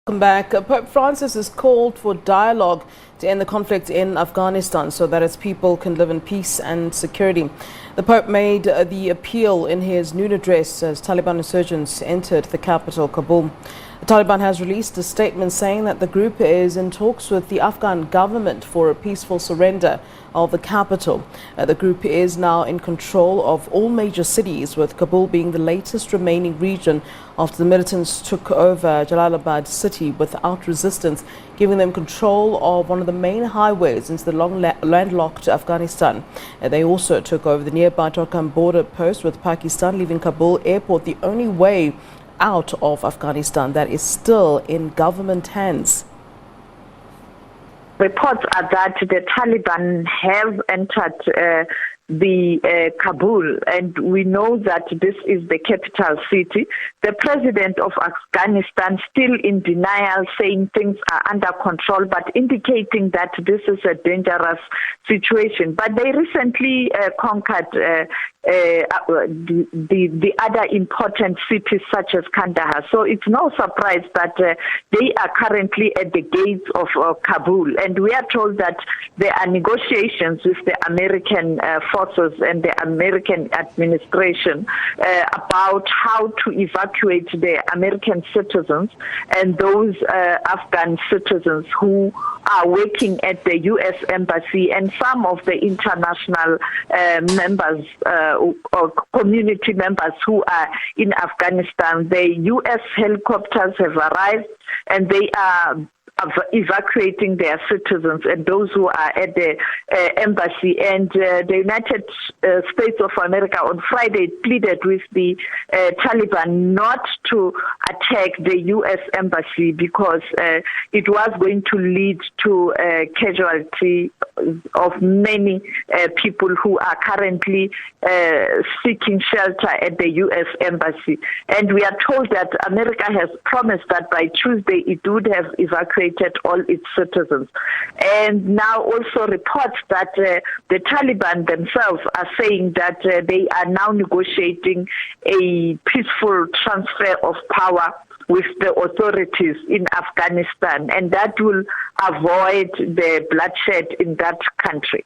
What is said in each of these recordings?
Welcome back. Pope Francis has called for dialogue to end the conflict in Afghanistan so that its people can live in peace and security. The Pope made the appeal in his noon address as Taliban insurgents entered the capital, Kabul. The Taliban has released a statement saying that the group is in talks with the Afghan government for a peaceful surrender of the capital. The group is now in control of all major cities, with Kabul being the latest remaining region after the militants took over Jalalabad city without resistance, giving them control of one of the main highways into the landlocked Afghanistan. They also took over the nearby Torkham border post with Pakistan, leaving Kabul airport the only way out of Afghanistan that is still in government hands. Reports are that the Taliban have entered the Kabul, and we know that this is the capital city. The president of Afghanistan still in denial, saying things are under control, but indicating that this is a dangerous situation. But they recently conquered the other important cities such as Kandahar. So it's no surprise that they are currently at the gates of Kabul. And we are told that there are negotiations with the American forces and the American administration about how to evacuate the American citizens and those Afghan citizens who are working at the U.S. Embassy and some of the international members or community members who are in Afghanistan. The U.S. helicopters have arrived and they are evacuating their citizens and those who are at the embassy. And the United States of America on Friday pleaded with the Taliban not to attack the U.S. embassy because it was going to lead to casualty of many people who are currently seeking shelter at the U.S. embassy. And we are told that America has promised that by Tuesday it would have evacuated all its citizens. And now also reports that the Taliban themselves are saying that they are now negotiating a peaceful transfer of power with the authorities in Afghanistan, and that will avoid the bloodshed in that country.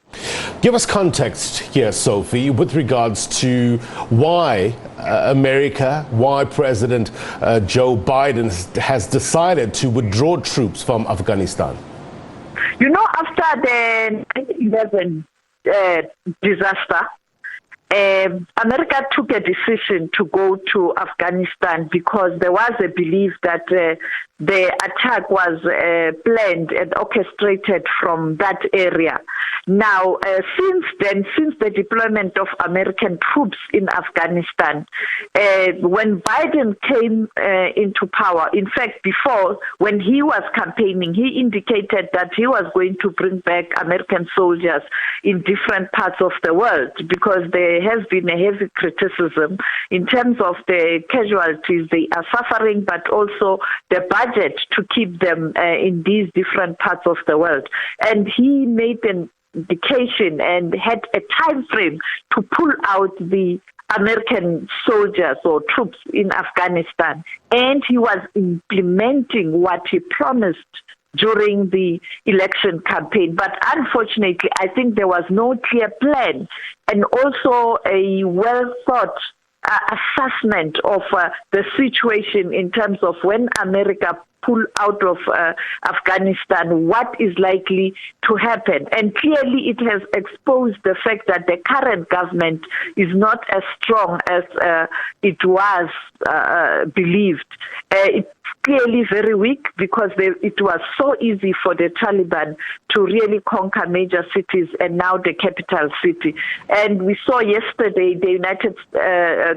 Give us context here, Sophie, with regards to why America, why President Joe Biden has decided to withdraw troops from Afghanistan. You know, after the 9/11 disaster, America took a decision to go to Afghanistan because there was a belief that the attack was planned and orchestrated from that area. Now, since then, since the deployment of American troops in Afghanistan, when Biden came into power, in fact, before, when he was campaigning, he indicated that he was going to bring back American soldiers in different parts of the world because there has been a heavy criticism in terms of the casualties they are suffering, but also the budget to keep them in these different parts of the world. And he made an indication and had a time frame to pull out the American soldiers or troops in Afghanistan. And he was implementing what he promised during the election campaign. But unfortunately, I think there was no clear plan and also a well-thought assessment of the situation in terms of when America pull out of Afghanistan, what is likely to happen. And clearly it has exposed the fact that the current government is not as strong as it was believed. It's clearly very weak because it was so easy for the Taliban to really conquer major cities and now the capital city. And we saw yesterday the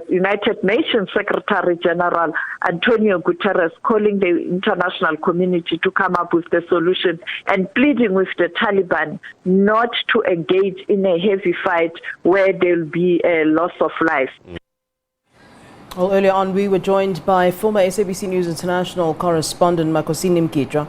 United Nations Secretary General Antonio Guterres calling the international community to come up with the solution and pleading with the Taliban not to engage in a heavy fight where there will be a loss of life. Well, earlier on, we were joined by former SABC News International correspondent Makhosini Mgitywa.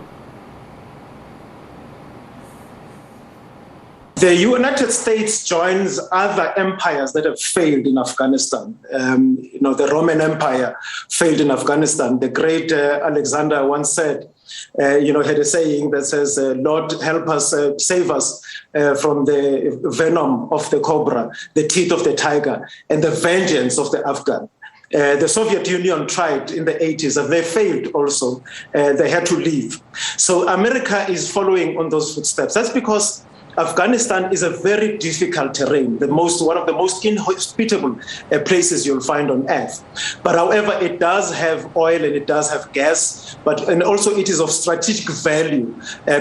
The United States joins other empires that have failed in Afghanistan. The Roman Empire failed in Afghanistan. The great Alexander once said, had a saying that says, Lord, help us, save us from the venom of the cobra, the teeth of the tiger, and the vengeance of the Afghan. The Soviet Union tried in the 80s, and they failed also. They had to leave. So America is following on those footsteps. That's because Afghanistan is a very difficult terrain, one of the most inhospitable places you'll find on earth. But however, it does have oil and it does have gas, and also it is of strategic value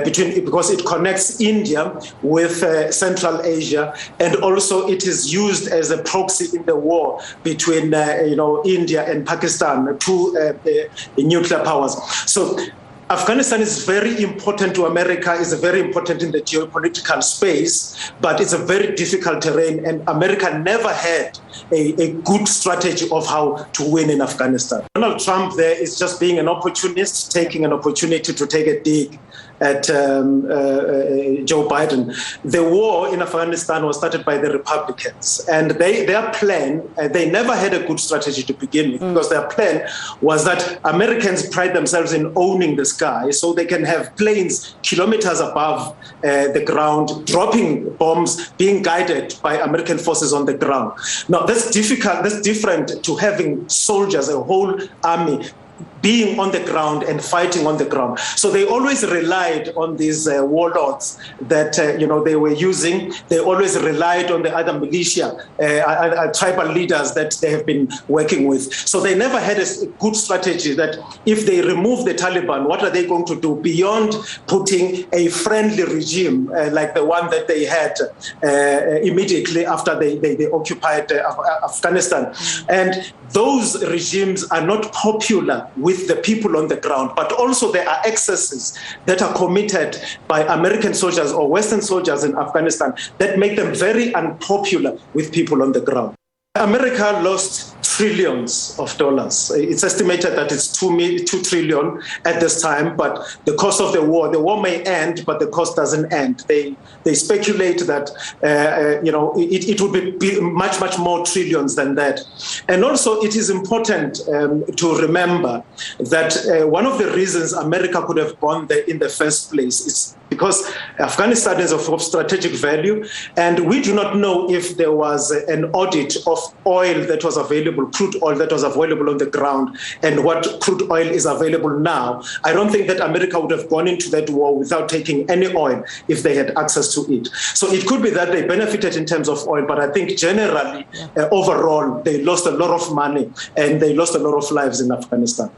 because it connects India with Central Asia, and also it is used as a proxy in the war between India and Pakistan, two nuclear powers. So Afghanistan is very important to America, is very important in the geopolitical space, but it's a very difficult terrain, and America never had a good strategy of how to win in Afghanistan. Donald Trump there is just being an opportunist, taking an opportunity to take a dig at Joe Biden. The war in Afghanistan was started by the Republicans, and their plan, they never had a good strategy to begin with, because their plan was that Americans pride themselves in owning the sky, so they can have planes kilometers above the ground, dropping bombs, being guided by American forces on the ground. Now, that's difficult. That's different to having soldiers, a whole army, being on the ground and fighting on the ground. So they always relied on these warlords that they were using. They always relied on the other militia, tribal leaders that they have been working with. So they never had a good strategy that if they remove the Taliban, what are they going to do beyond putting a friendly regime like the one that they had immediately after they occupied Afghanistan. And those regimes are not popular with the people on the ground, but also there are excesses that are committed by American soldiers or Western soldiers in Afghanistan that make them very unpopular with people on the ground. America lost trillions of dollars. It's estimated that it's 2 trillion at this time, but the cost of the war may end, but the cost doesn't end. They speculate that it would be much, much more trillions than that. And also it is important to remember that one of the reasons America could have gone there in the first place is because Afghanistan is of strategic value, and we do not know if there was an audit of oil that was available, crude oil that was available on the ground, and what crude oil is available now. I don't think that America would have gone into that war without taking any oil if they had access to it. So it could be that they benefited in terms of oil, but I think generally, overall, they lost a lot of money and they lost a lot of lives in Afghanistan.